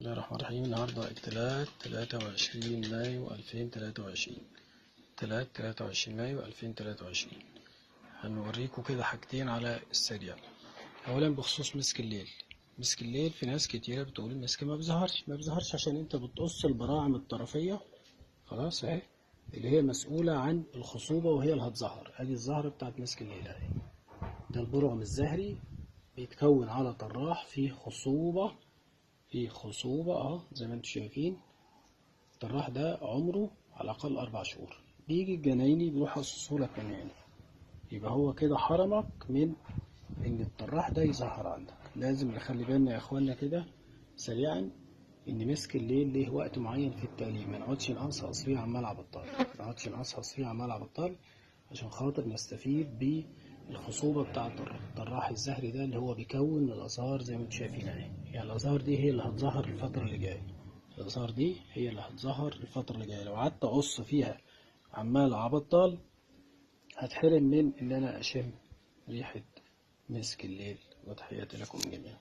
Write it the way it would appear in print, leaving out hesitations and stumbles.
بسم الله الرحمن الرحيم. النهاردة التلات 23 مايو 2023. تلات 23 مايو 2023. هنوريكم كده حاجتين على السريع. أولا بخصوص مسك الليل. مسك الليل في ناس كتيرة بتقول المسك ما بيظهرش عشان انت بتقص البراعم الطرفية، خلاص اهي، اللي هي مسؤولة عن الخصوبة وهي اللي هتظهر. ادي الزهرة بتاعت مسك الليل اهي. ده البرغم الزهري بيتكون على طراح فيه خصوبة اهو زي ما انتم شايفين. الطراح ده عمره على الأقل 4 شهور. بيجي الجنايني بيروح يقصصهولك من هنا، يبقى هو كده حرمك من إن الطراح ده يظهر عندك. لازم نخلي بالنا يا إخوانا كده سريعا إن مسك الليل ليه وقت معين في التقليم. ما نقعدش نقصقص فيه عمال على بطال، عشان خاطر نستفيد بالخصوبة بتاعة الطراح الزهري ده اللي هو بيكون الأزهار زي ما انتم شايفين اهي. يعني الأزهار دي هي اللي هتظهر الفترة اللي جاية. الأزهار دي هي اللي هتظهر الفترة اللي جاية. لو قعدت أقص فيها عمال عبطال هتحرم من إن أنا أشم ريحة مسك الليل. وتحياتي لكم جميعا.